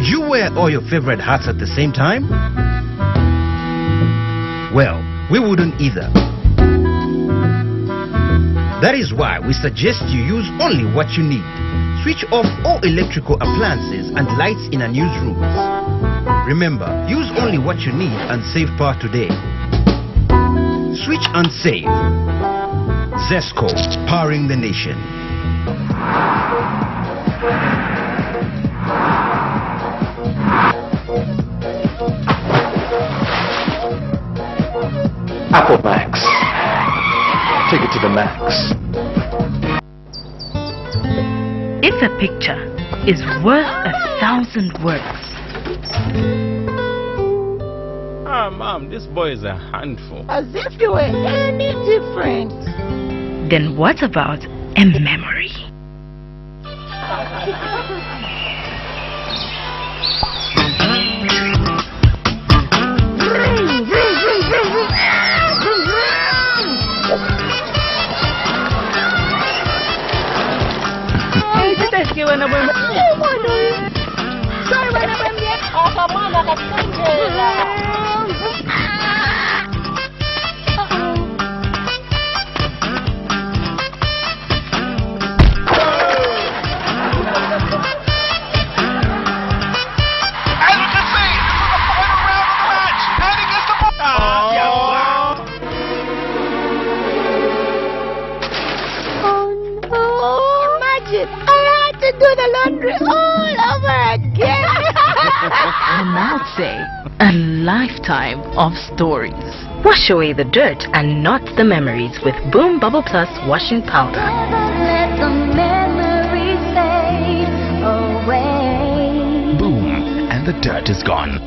Could you wear all your favorite hats at the same time? Well, we wouldn't either. That is why we suggest you use only what you need. Switch off all electrical appliances and lights in our newsrooms. Remember, use only what you need and save power today. Switch and save. Zesco, powering the nation. Apple Max. Take it to the max. If a picture is worth 1,000 words. Ah, Mom, this boy is a handful. As if you were any different. Then what about a memory? Do the laundry all over again. And I'd say a lifetime of stories. Wash away the dirt and not the memories with Boom Bubble Plus washing powder. Let the memories fade away. Boom, and the dirt is gone.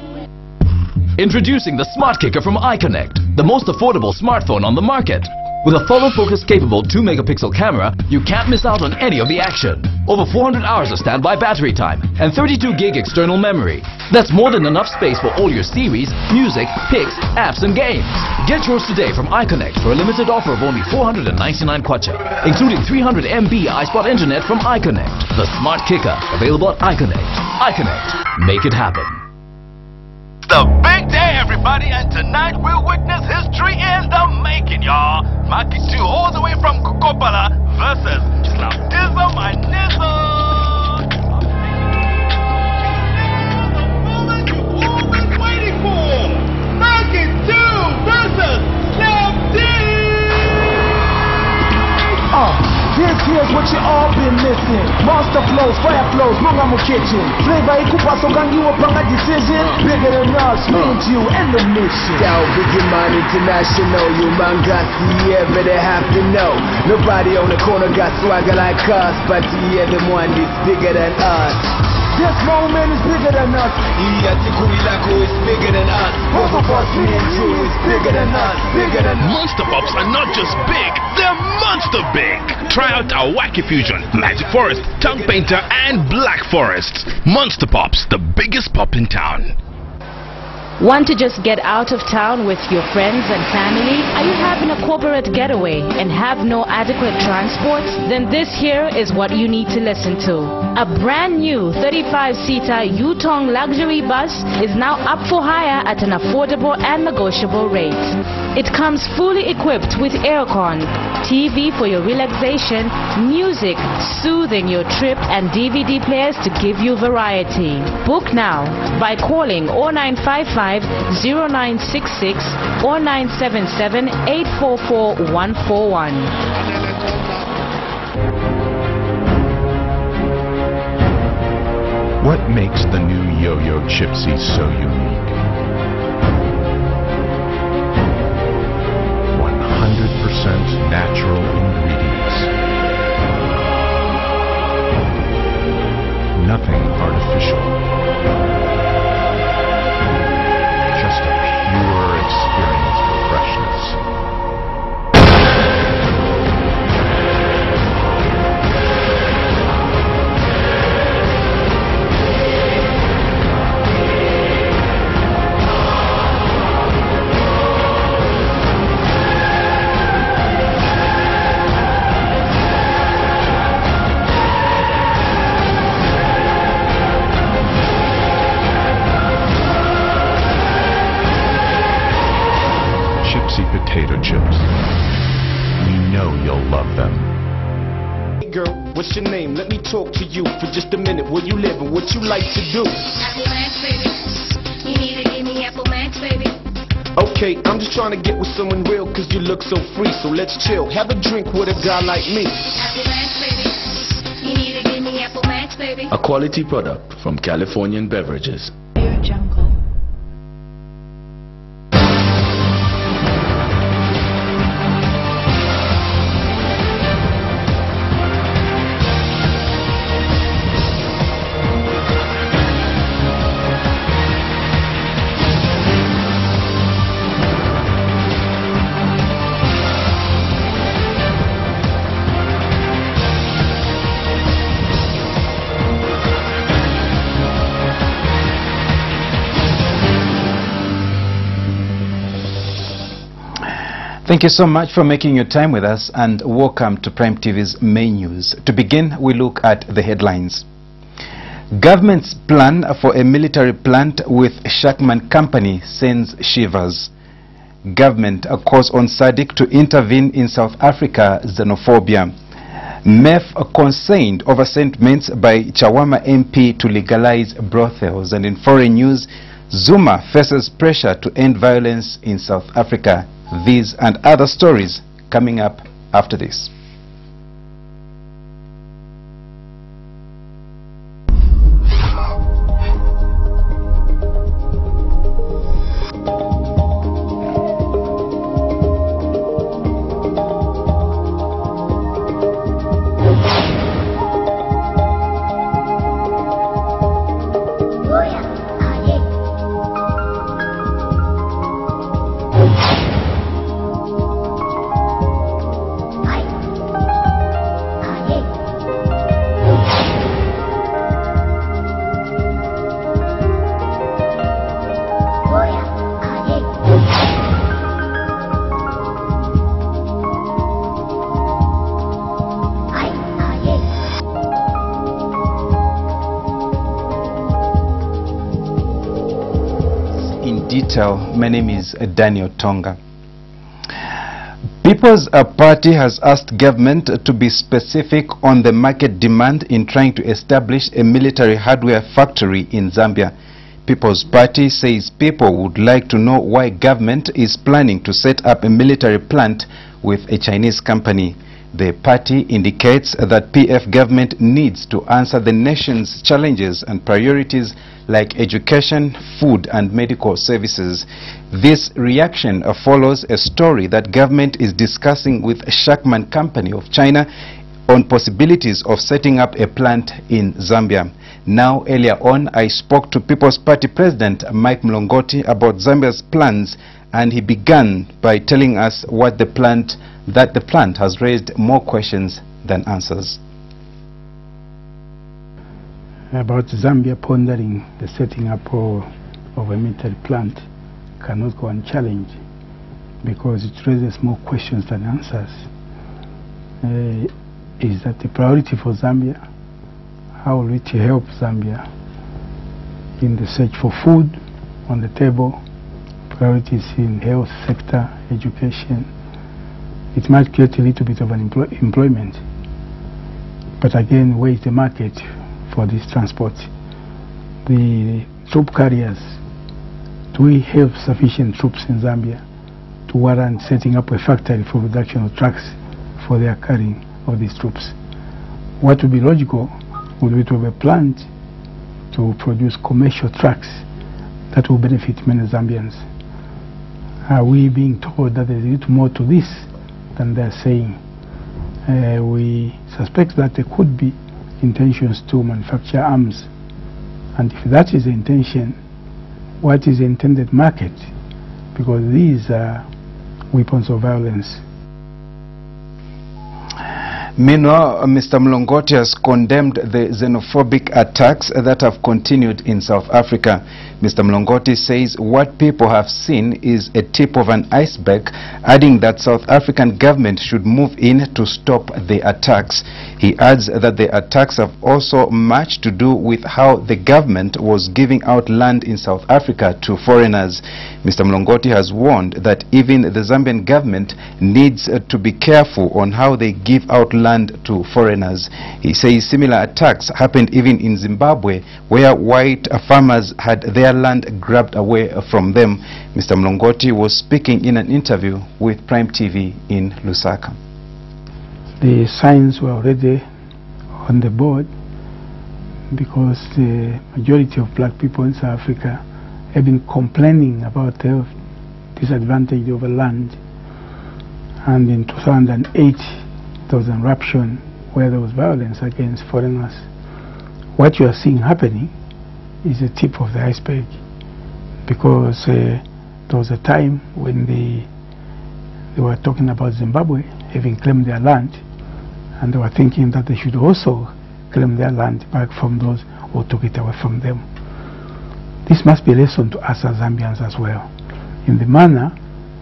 Introducing the Smart Kicker from iConnect, the most affordable smartphone on the market. With a follow focus capable 2-megapixel camera, you can't miss out on any of the action. Over 400 hours of standby battery time and 32 gig external memory. That's more than enough space for all your series, music, pics, apps and games. Get yours today from iConnect for a limited offer of only 499 kwacha, including 300 MB iSpot internet from iConnect. The Smart Kicker, available at iConnect. iConnect, make it happen. The big day, everybody, and tonight we'll witness history in the making, y'all. Maki 2 all the way from Kokopala versus Slapdism and Nizzle. The moment you've all been waiting for. Maki 2 versus Slapdism. Here's what you all been missing. Monster flows, fire flows, Mungamu kitchen. Flavor ikupa sogangiwa panga decision. Bigger than us, me and you and the mission. Yo, Biggie Man International, you man got yeah, but they have to know. Nobody on the corner got swagger like us, but yeah, the one is bigger than us. This moment is bigger than us. Yeah, Tikuilako is bigger than us. Both of us, me and you, is bigger than us. Bigger than us. Monster Pops are not just big, they're monster big. Try out our Wacky Fusion, Magic Forest, Tongue Painter, and Black Forest. Monster Pops, the biggest pop in town. Want to just get out of town with your friends and family? Are you having a corporate getaway and have no adequate transport? Then this here is what you need to listen to. A brand new 35-seater Yutong luxury bus is now up for hire at an affordable and negotiable rate. It comes fully equipped with aircon, TV for your relaxation, music soothing your trip, and DVD players to give you variety. Book now by calling 0955 0966 or 977 844 141. What makes the new Yo-Yo Chipsy so unique? 100% natural ingredients. Nothing artificial. Just a pure experience of freshness. potato chips. We know you'll love them. Hey girl, what's your name? Let me talk to you for just a minute. Where you live and what you like to do? Apple Max, baby. You need to give me Apple Max, baby. Okay, I'm just trying to get with someone real cause you look so free. So let's chill, have a drink with a guy like me. Apple Max, baby. You need to give me Apple Max, baby. A quality product from Californian Beverages. Jungle. Thank you so much for making your time with us, and welcome to Prime TV's main news. To begin, we look at the headlines. Government's plan for a military plant with Shackman Company sends shivers. Government calls on SADC to intervene in South Africa xenophobia. MEF concerned over sentiments by Chawama MP to legalize brothels. And in foreign news, Zuma faces pressure to end violence in South Africa. These and other stories coming up after this. My name is Daniel Tonga. People's Party has asked government to be specific on the market demand in trying to establish a military hardware factory in Zambia. People's Party says people would like to know why government is planning to set up a military plant with a Chinese company. The party indicates that PF government needs to answer the nation's challenges and priorities like education, food and medical services. This reaction follows a story that government is discussing with Shackman Company of China on possibilities of setting up a plant in Zambia. Now, earlier on, I spoke to People's Party President Mike Mlongoti about Zambia's plans, and he began by telling us that the plant has raised more questions than answers. About Zambia pondering the setting up of a military plant cannot go unchallenged because it raises more questions than answers. Is that the priority for Zambia? How will it help Zambia in the search for food on the table, priorities in health sector, education? It might create a little bit of an employment, but again, where is the market for this transport? The troop carriers, do we have sufficient troops in Zambia to warrant setting up a factory for production of trucks for their carrying of these troops? What would be logical would be to have a plant to produce commercial trucks that will benefit many Zambians. Are we being told that there is a little more to this than they're saying? We suspect that there could be intentions to manufacture arms, and if that is the intention, what is the intended market? Because these are weapons of violence. Meanwhile, Mr. Mlongoti has condemned the xenophobic attacks that have continued in South Africa. Mr. Mlongoti says what people have seen is a tip of an iceberg, adding that South African government should move in to stop the attacks. He adds that the attacks have also much to do with how the government was giving out land in South Africa to foreigners. Mr. Mlongoti has warned that even the Zambian government needs to be careful on how they give out land to foreigners. He says similar attacks happened even in Zimbabwe, where white farmers had their land grabbed away from them. Mr. Mlongoti was speaking in an interview with Prime TV in Lusaka. The signs were already on the board because the majority of black people in South Africa have been complaining about the disadvantage of land. And in 2008, there was an eruption where there was violence against foreigners. What you are seeing happening is the tip of the iceberg, because there was a time when they were talking about Zimbabwe having claimed their land, and they were thinking that they should also claim their land back from those who took it away from them. This must be a lesson to us as Zambians as well, in the manner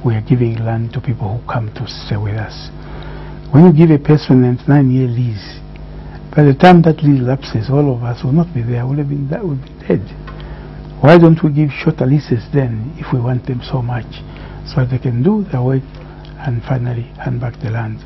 we are giving land to people who come to stay with us. When you give a person a 9-year lease, by the time that lease lapses, all of us will not be there, will be dead. Why don't we give shorter leases then, if we want them so much, so that they can do their work and finally hand back the land?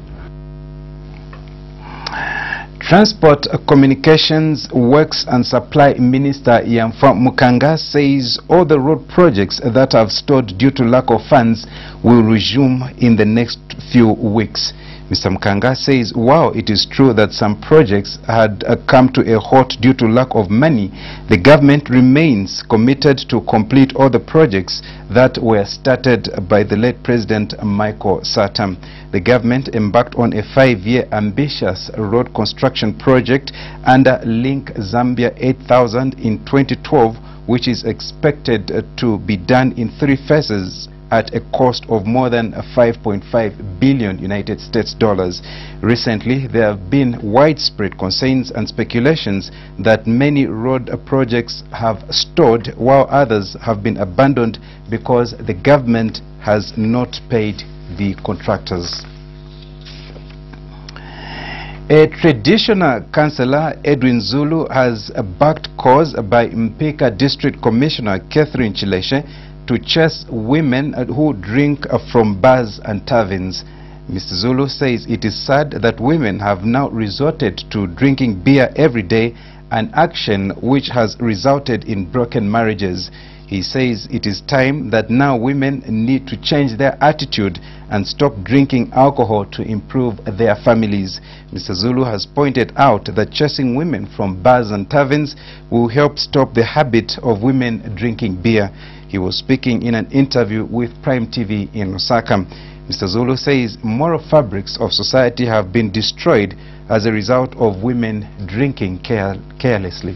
Transport, Communications, Works and Supply Minister Yamfa Mukanga says all the road projects that have stalled due to lack of funds will resume in the next few weeks. Mr. Mukanga says while it is true that some projects had come to a halt due to lack of money, the government remains committed to complete all the projects that were started by the late President Michael Sata. The government embarked on a 5-year ambitious road construction project under Link Zambia 8000 in 2012, which is expected to be done in 3 phases at a cost of more than 5.5 billion United States dollars. Recently, there have been widespread concerns and speculations that many road projects have stalled while others have been abandoned because the government has not paid the contractors. A traditional councillor, Edwin Zulu, has backed calls by Mpika District Commissioner Catherine Chileshe to chase women who drink from bars and taverns. Mr. Zulu says it is sad that women have now resorted to drinking beer every day, an action which has resulted in broken marriages. He says it is time that now women need to change their attitude and stop drinking alcohol to improve their families. Mr. Zulu has pointed out that chasing women from bars and taverns will help stop the habit of women drinking beer. He was speaking in an interview with Prime TV in Lusaka. Mr. Zulu says moral fabrics of society have been destroyed as a result of women drinking carelessly.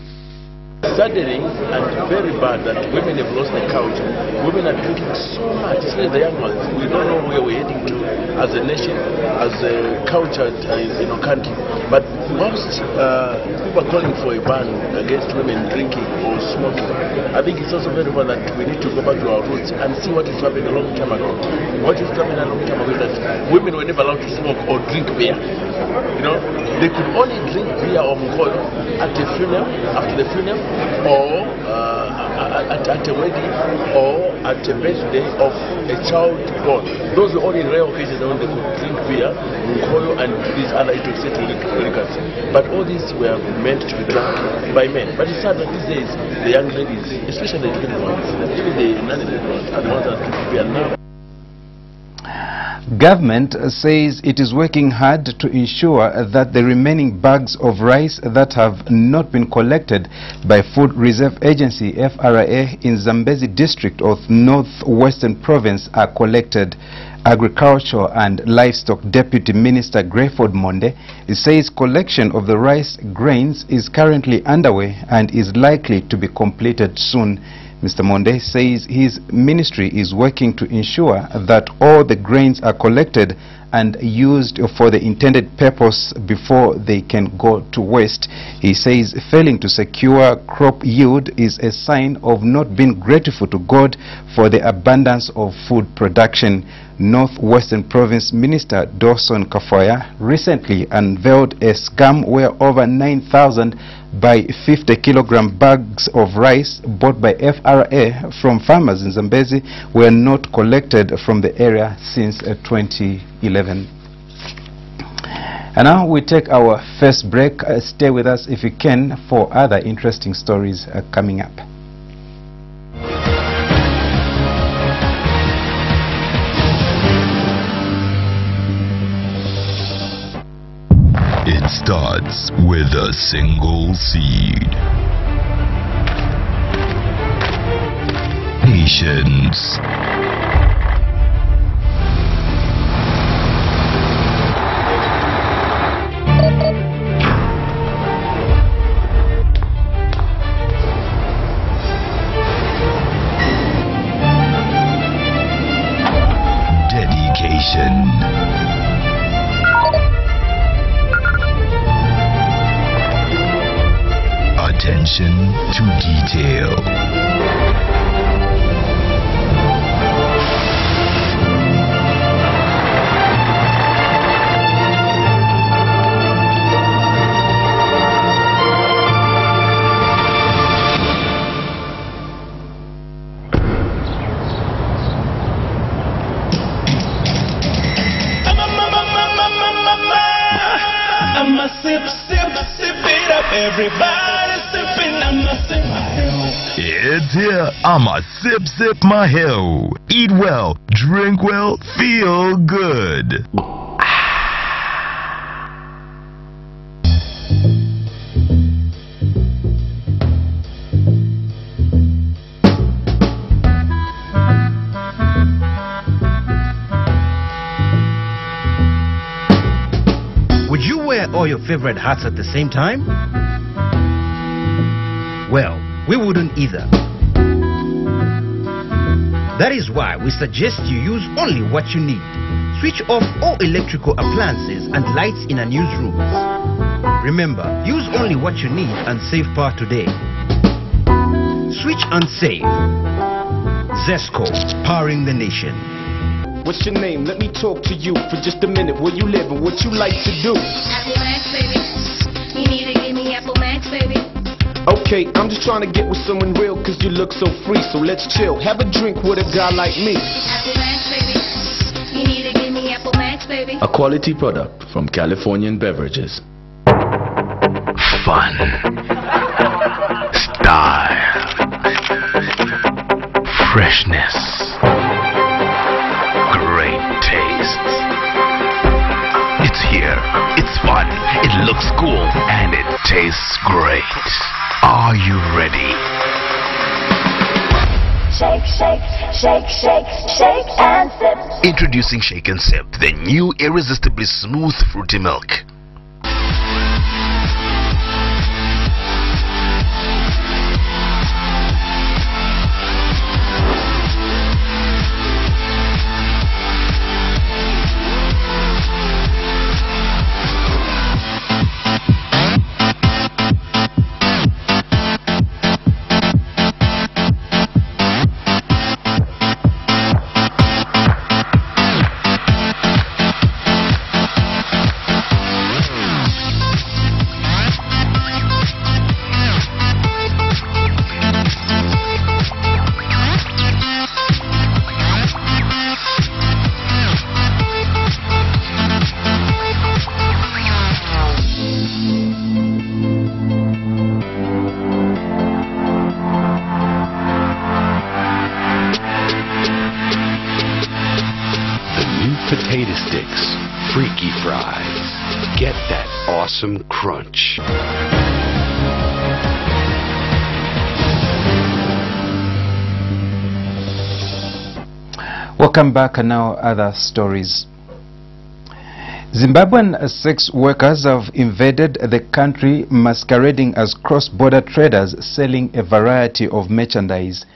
Saddening and very bad that women have lost the culture. Women are drinking so much, especially the young ones. We don't know where we're heading to as a nation, as a culture in our country. But whilst people are calling for a ban against women drinking or smoking, I think it's also very important that we need to go back to our roots and see what is happening a long time ago. What is happening a long time ago is that women were never allowed to smoke or drink beer. You know, they could only drink beer or mkoyo at the funeral, after the funeral, or at a wedding, or at a birthday of a child born. Those were only rare occasions when they could drink beer, mkoyo, and these other intoxicating liquors. But all these were meant to be drunk by men. But it's sad that these days, the young ladies, especially the educated ones, even the non-educated ones, are the ones that drink beer now. Government says it is working hard to ensure that the remaining bags of rice that have not been collected by Food Reserve Agency FRA in Zambezi district of Northwestern Province are collected. Agriculture and Livestock Deputy Minister Grayford Monde says collection of the rice grains is currently underway and is likely to be completed soon. Mr. Monde says his ministry is working to ensure that all the grains are collected and used for the intended purpose before they can go to waste. He says failing to secure crop yield is a sign of not being grateful to God for the abundance of food production. Northwestern Province Minister Dawson Kafoya recently unveiled a scam where over 9,000 by 50 kilogram bags of rice bought by FRA from farmers in Zambezi were not collected from the area since 2011. And now we take our first break. Stay with us if you can for other interesting stories coming up. It starts with a single seed. Patience. Dedication. Attention to detail. I'ma sip it up, everybody sipping, I'ma sip my hill. It's here, I'ma sip my hill. Eat well, drink well, feel good. Would you wear all your favorite hats at the same time? Well, we wouldn't either. That is why we suggest you use only what you need. Switch off all electrical appliances and lights in unused rooms. Remember, use only what you need and save power today. Switch and save. Zesco, powering the nation. What's your name? Let me talk to you for just a minute. Where you live and what you like to do? Apple Max, baby. You need to give me Apple Max, baby. Okay, I'm just trying to get with someone real cause you look so free. So let's chill, have a drink with a guy like me. Apple Max, baby. You need to give me Apple Max, baby. A quality product from Californian Beverages. Fun. Style. Freshness. Great taste. It's here, it's fun, it looks cool, and it tastes great. Are you ready? Shake, shake, shake, shake, shake and sip. Introducing Shake and Sip, the new irresistibly smooth fruity milk. Potato sticks, freaky fries. Get that awesome crunch. Welcome back, and now other stories. Zimbabwean sex workers have invaded the country masquerading as cross-border traders selling a variety of merchandise.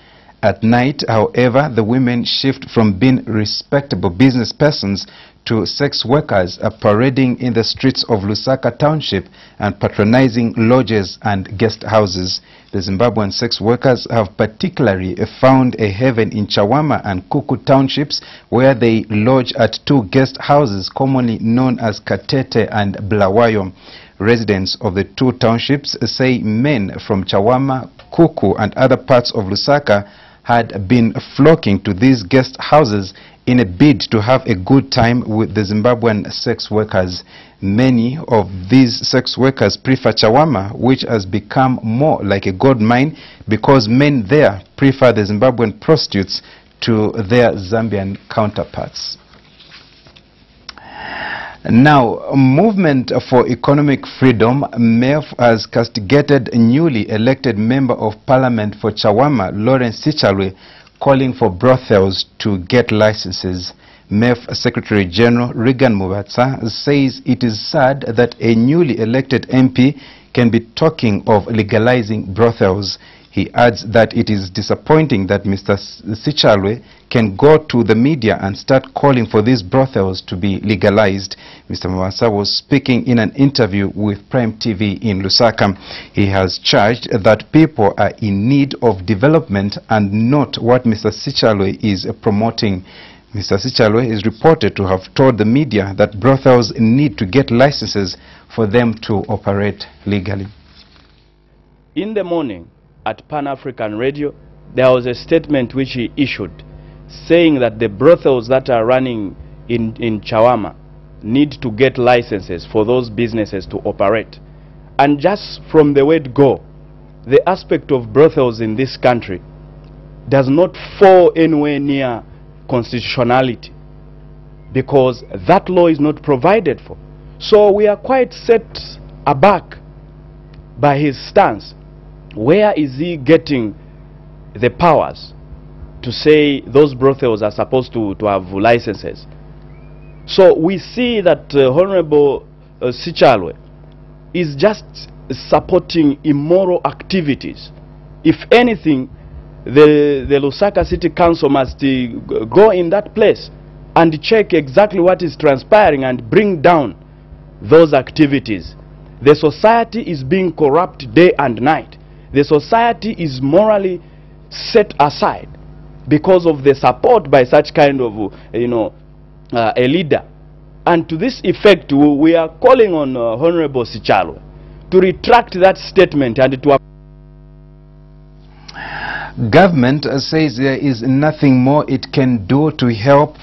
At night, however, the women shift from being respectable business persons to sex workers parading in the streets of Lusaka Township and patronizing lodges and guest houses. The Zimbabwean sex workers have particularly found a haven in Chawama and Kuku townships, where they lodge at 2 guest houses commonly known as Katete and Blawayo. Residents of the 2 townships say men from Chawama, Kuku and other parts of Lusaka had been flocking to these guest houses in a bid to have a good time with the Zimbabwean sex workers. Many of these sex workers prefer Chawama, which has become more like a gold mine because men there prefer the Zimbabwean prostitutes to their Zambian counterparts. Now, Movement for Economic Freedom, MEF, has castigated a newly elected Member of Parliament for Chawama, Lawrence Sichalwe, calling for brothels to get licenses. MEF Secretary General Regan Mubatsa says it is sad that a newly elected MP can be talking of legalizing brothels. He adds that it is disappointing that Mr. Sichalwe can go to the media and start calling for these brothels to be legalized. Mr. Mubatsa was speaking in an interview with Prime TV in Lusaka. He has charged that people are in need of development and not what Mr. Sichalwe is promoting. Mr. Sichalwe is reported to have told the media that brothels need to get licenses for them to operate legally. In the morning at Pan-African Radio, there was a statement which he issued saying that the brothels that are running in Chawama need to get licenses for those businesses to operate. And just from the word go, the aspect of brothels in this country does not fall anywhere near constitutionality, because that law is not provided for. So we are quite set aback by his stance. Where is he getting the powers to say those brothels are supposed to have licenses? So we see that Honorable Sichalwe is just supporting immoral activities. If anything, the Lusaka City Council must go in that place and check exactly what is transpiring and bring down those activities. The society is being corrupt day and night. The society is morally set aside because of the support by such kind of, a leader. And to this effect, we are calling on Honorable Sichalwe to retract that statement and to... Government says there is nothing more it can do to help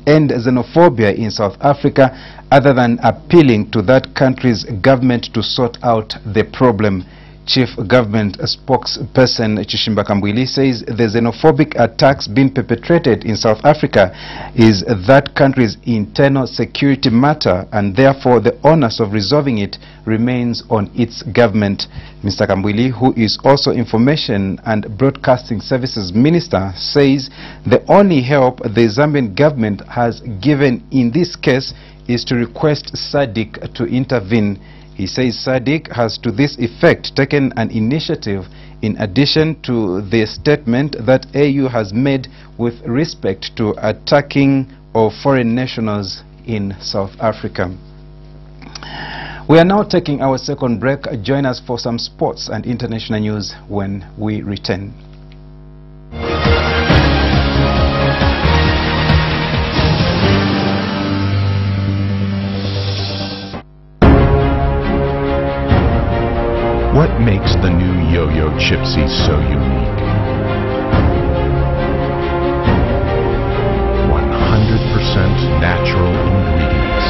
end xenophobia in South Africa other than appealing to that country's government to sort out the problem. Chief Government spokesperson Chishimba Kambwili says the xenophobic attacks being perpetrated in South Africa is that country's internal security matter, and therefore the onus of resolving it remains on its government. Mr. Kambwili, who is also Information and Broadcasting Services Minister, says the only help the Zambian government has given in this case is to request SADC to intervene. He says SADC has to this effect taken an initiative in addition to the statement that AU has made with respect to attacking of foreign nationals in South Africa. We are now taking our second break. Join us for some sports and international news when we return. What makes the new Yo-Yo Chipsy so unique? 100% natural ingredients.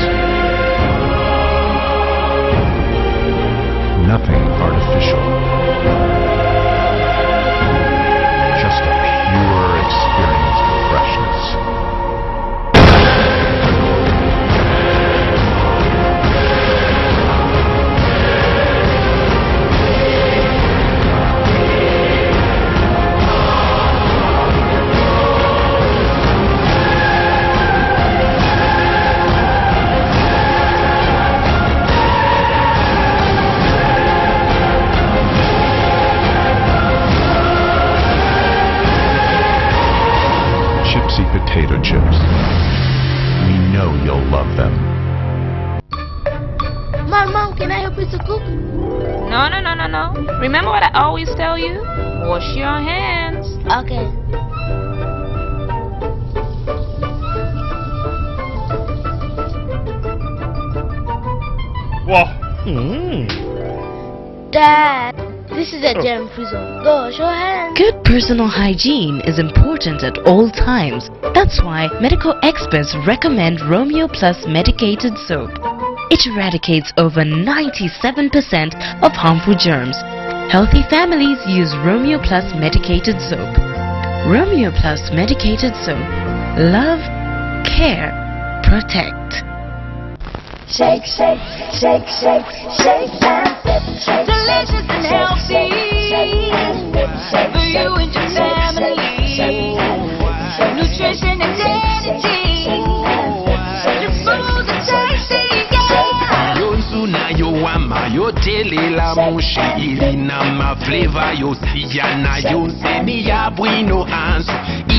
Nothing artificial. Just a pure experience of freshness. me to cook? No. Remember what I always tell you? Wash your hands. Okay. Wow. Dad, this is a germ-free zone. Go wash your hands. Good personal hygiene is important at all times. That's why medical experts recommend Romeo Plus medicated soap. It eradicates over 97% of harmful germs. Healthy families use Romeo Plus medicated soap. Romeo Plus medicated soap. Love, care, protect. Shake, shake, shake, shake, shake and sip. Shake, delicious and healthy for you and your family. Nutrition and energy. Your food is tasty, yeah. Yonsuna yowama yotelela mushi ilina ma flavor yosiyana yonsemi ya bwino hands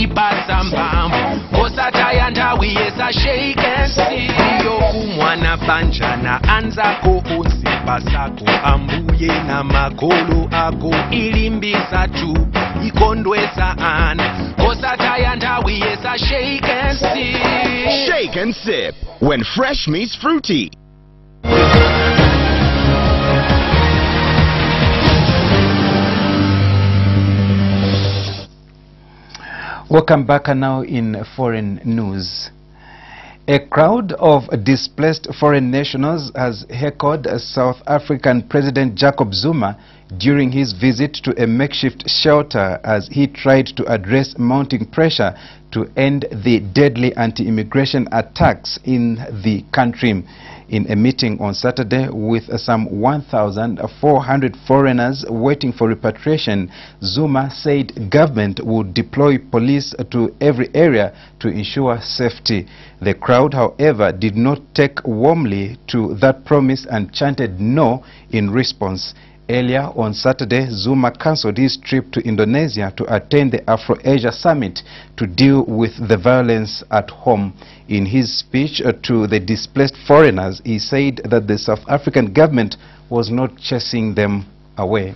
ibasa mbambu kosataya ndawi yesa shake and see yokumwana banjana anzako onsipasako ambuye na makolo ako ilimbisa tu ikondwesa ana kosataya ndawi yesa shake and see. Shake and sip when fresh meets fruity. Welcome back now in foreign news. A crowd of displaced foreign nationals has heckled South African President Jacob Zuma during his visit to a makeshift shelter as he tried to address mounting pressure to end the deadly anti-immigration attacks in the country. In a meeting on Saturday with some 1,400 foreigners waiting for repatriation, Zuma said government would deploy police to every area to ensure safety. The crowd, however, did not take warmly to that promise and chanted no in response. Earlier on Saturday, Zuma cancelled his trip to Indonesia to attend the Afro-Asia Summit to deal with the violence at home. In his speech to the displaced foreigners, he said that the South African government was not chasing them away.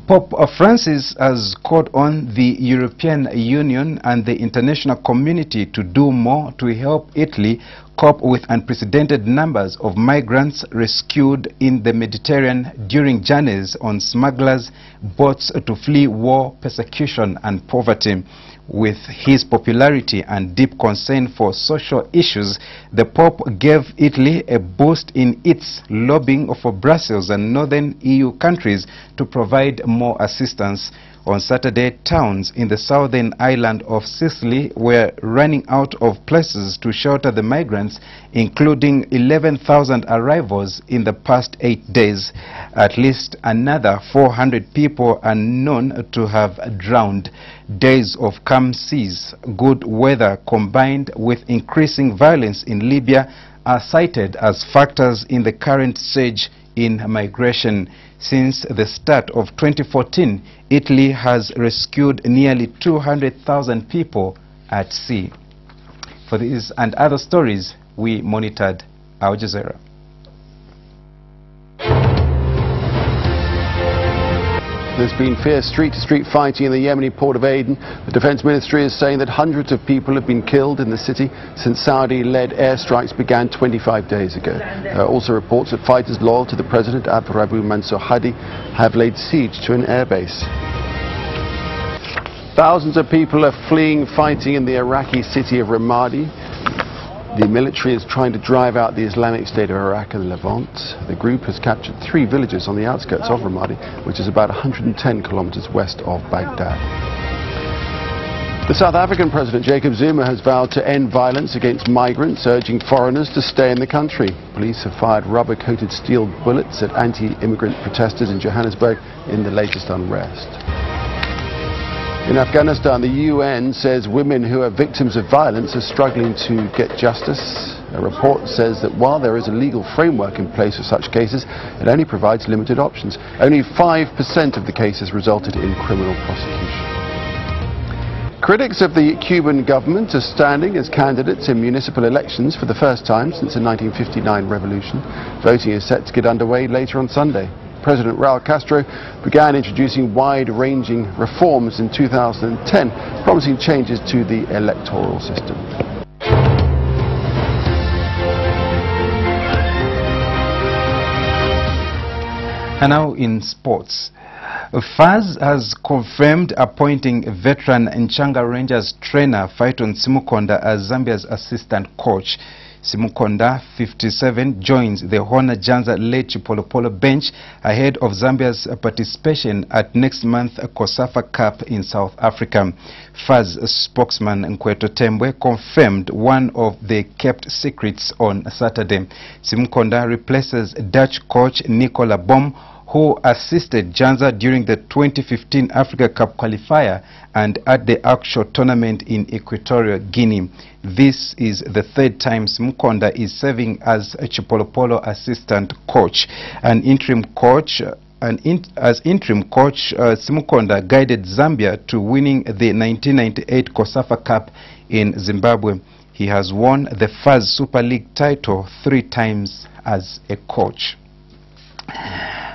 Pope Francis has called on the European Union and the international community to do more to help Italy cope with unprecedented numbers of migrants rescued in the Mediterranean during journeys on smugglers' boats to flee war, persecution and poverty. With his popularity and deep concern for social issues, the Pope gave Italy a boost in its lobbying for Brussels and northern EU countries to provide more assistance. On Saturday, towns in the southern island of Sicily were running out of places to shelter the migrants, including 11,000 arrivals in the past 8 days. At least another 400 people are known to have drowned. Days of calm seas, good weather combined with increasing violence in Libya are cited as factors in the current surge in migration. Since the start of 2014, Italy has rescued nearly 200,000 people at sea. For these and other stories, we monitored Al Jazeera. There's been fierce street-to-street fighting in the Yemeni port of Aden. The Defense Ministry is saying that hundreds of people have been killed in the city since Saudi-led airstrikes began 25 days ago. There are also reports that fighters loyal to the president, Abdurabu Mansur Hadi, have laid siege to an airbase. Thousands of people are fleeing fighting in the Iraqi city of Ramadi. The military is trying to drive out the Islamic State of Iraq and Levant. The group has captured 3 villages on the outskirts of Ramadi, which is about 110 kilometers west of Baghdad. The South African President Jacob Zuma has vowed to end violence against migrants, urging foreigners to stay in the country. Police have fired rubber-coated steel bullets at anti-immigrant protesters in Johannesburg in the latest unrest. In Afghanistan, the UN says women who are victims of violence are struggling to get justice. A report says that while there is a legal framework in place for such cases, it only provides limited options. Only 5% of the cases resulted in criminal prosecution. Critics of the Cuban government are standing as candidates in municipal elections for the first time since the 1959 revolution. Voting is set to get underway later on Sunday. President Raul Castro began introducing wide-ranging reforms in 2010, promising changes to the electoral system. And now in sports. FAZ has confirmed appointing veteran Nchanga Rangers trainer Phaeton Simukonda as Zambia's assistant coach. Simukonda, 57, joins the Hona Janza Lechi Polo Polo bench ahead of Zambia's participation at next month's COSAFA Cup in South Africa. FAZ spokesman Nkweto Tembwe confirmed one of the kept secrets on Saturday. Simukonda replaces Dutch coach Nicola Bohm, who assisted Janza during the 2015 Africa Cup qualifier and at the actual tournament in Equatorial Guinea. This is the third time Simukonda is serving as a Chipolopolo assistant coach. As interim coach, Simukonda guided Zambia to winning the 1998 COSAFA Cup in Zimbabwe. He has won the FAZ Super League title 3 times as a coach.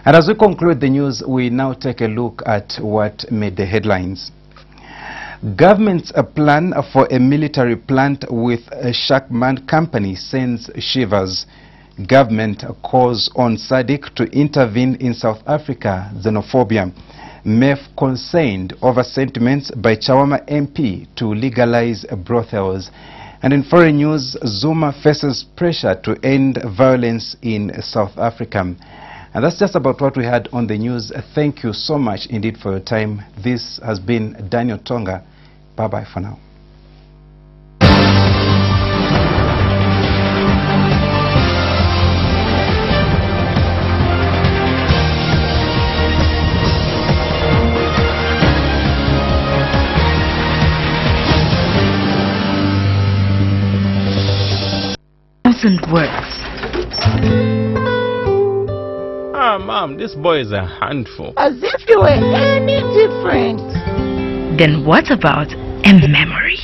And as we conclude the news, we now take a look at what made the headlines. Government's plan for a military plant with a Shackman company sends shivers. Government calls on SADC to intervene in South Africa xenophobia. MEF concerned over sentiments by Chawama MP to legalize brothels. And in foreign news, Zuma faces pressure to end violence in South Africa. And that's just about what we had on the news. Thank you so much indeed for your time. This has been Daniel Tonga. Bye-bye for now. Words. Mom, this boy is a handful. As if you were any different. Then what about a memory?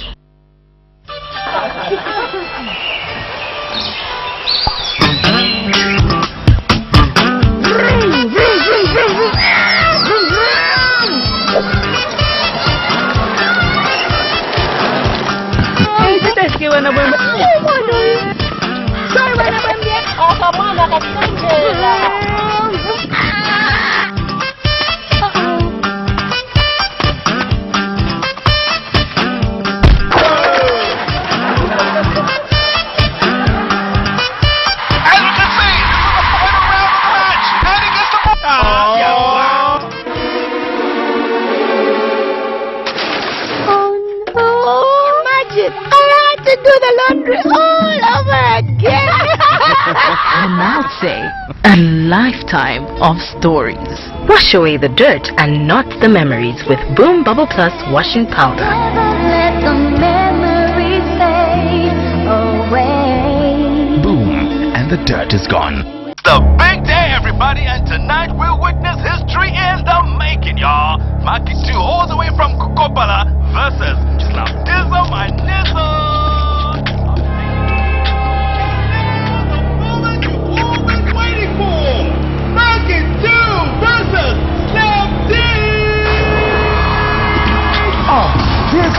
A lifetime of stories. Wash away the dirt and not the memories with Boom Bubble Plus washing powder. Let the memories fade away. Boom, and the dirt is gone. The big day, everybody, and tonight we'll witness history in the making, y'all. Maki 2 all the way from Kokopala versus Slapdizzle my nizzle.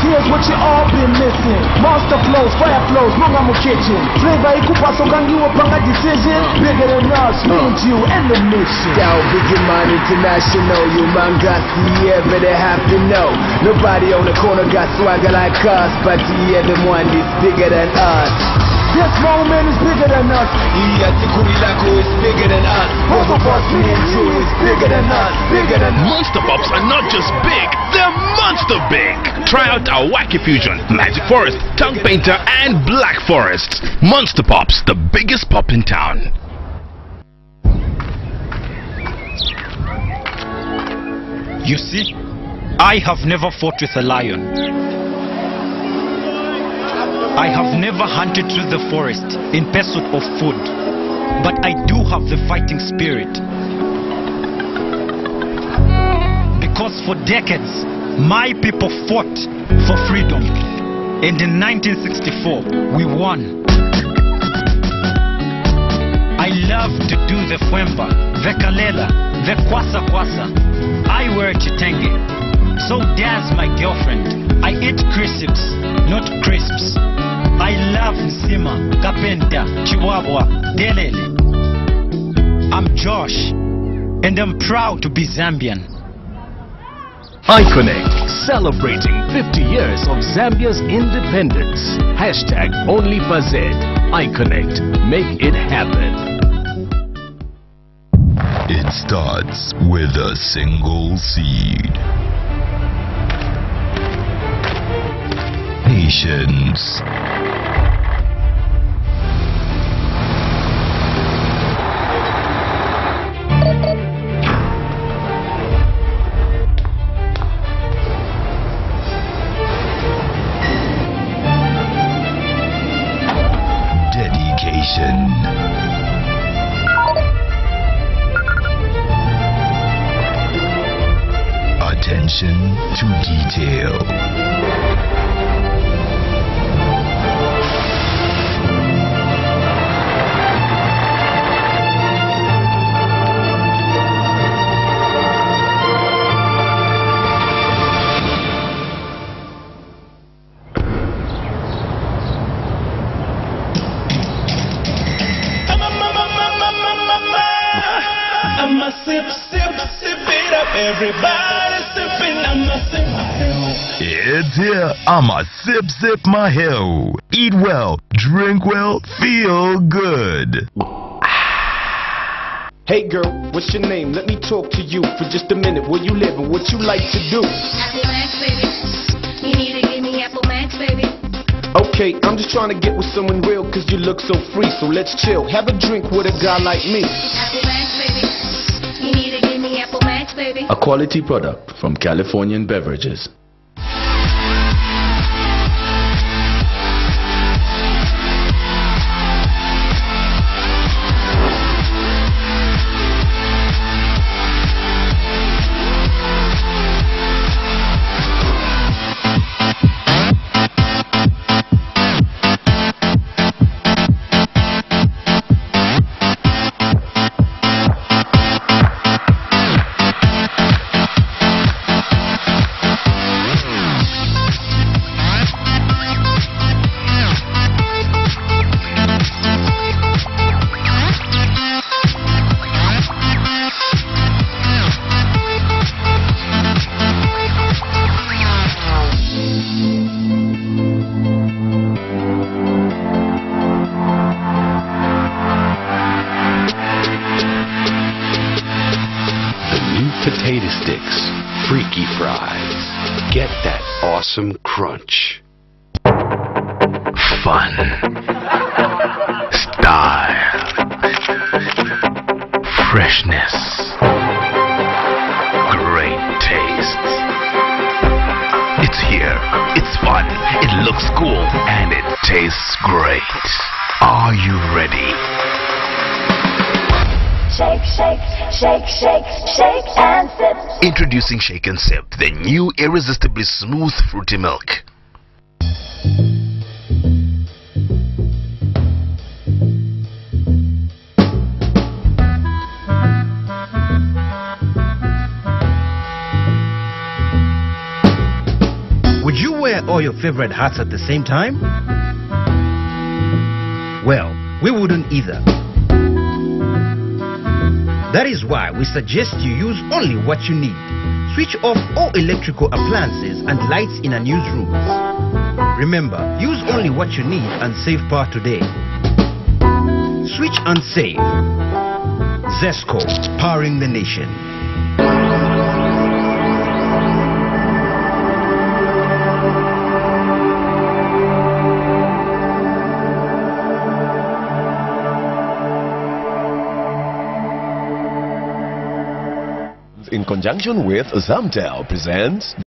Here's what you all been missing. Monster flows, fire flows, Mungamu kitchen. Flavor ikupa sokangiwa panga decision. Bigger than us, me and you and the mission. Down Biggie International, you man got the ever they have to know. Nobody on the corner got swagger like us, but the other one is bigger than us. This moment is bigger than us. Kurilako is bigger than us. Both of us, me and you, is bigger than us. Bigger than us. Monster Pops are not just big, they're monster big. Try out our Wacky Fusion, Magic Forest, Tongue Painter, and Black Forest. Monster Pops, the biggest pop in town. You see, I have never fought with a lion. I have never hunted through the forest in pursuit of food, but I do have the fighting spirit. Because for decades, My people fought for freedom, and in 1964 we won. I love to do the Fwemba, the Kalela, the Kwasa Kwasa. I wear Chitenge, so does my girlfriend. I eat crisps, not crisps. I love Nsima, Kapenta, Chihuahua, Delele. I'm Josh, and I'm proud to be Zambian. iConnect, celebrating 50 years of Zambia's independence. Hashtag #OnlyFazed. iConnect, make it happen. It starts with a single seed. Patience. Dedication. Attention to detail. I'ma sip it up. Everybody sipping, I'ma sip my hell. It's here. I'ma sip my hell. Eat well, drink well, feel good. Hey girl, what's your name? Let me talk to you for just a minute. Where you live and what you like to do? Apple Max, baby. You need to give me Apple Max, baby. Okay, I'm just trying to get with someone real cause you look so free. So let's chill, have a drink with a guy like me. Apple Max, baby. You need to give me Apple Max, baby. A quality product from Californian Beverages. Potato sticks, freaky fries. Get that awesome crunch. Fun. Style. Freshness. Great taste. It's here. It's fun. It looks cool. And it tastes great. Are you ready? Shake, shake, shake, shake, shake and sip. Introducing Shake and Sip, the new irresistibly smooth fruity milk. Would you wear all your favorite hats at the same time? Well, we wouldn't either. That is why we suggest you use only what you need. Switch off all electrical appliances and lights in unused rooms. Remember, use only what you need and save power today. Switch and save. Zesco, powering the nation. In conjunction with Zamtel presents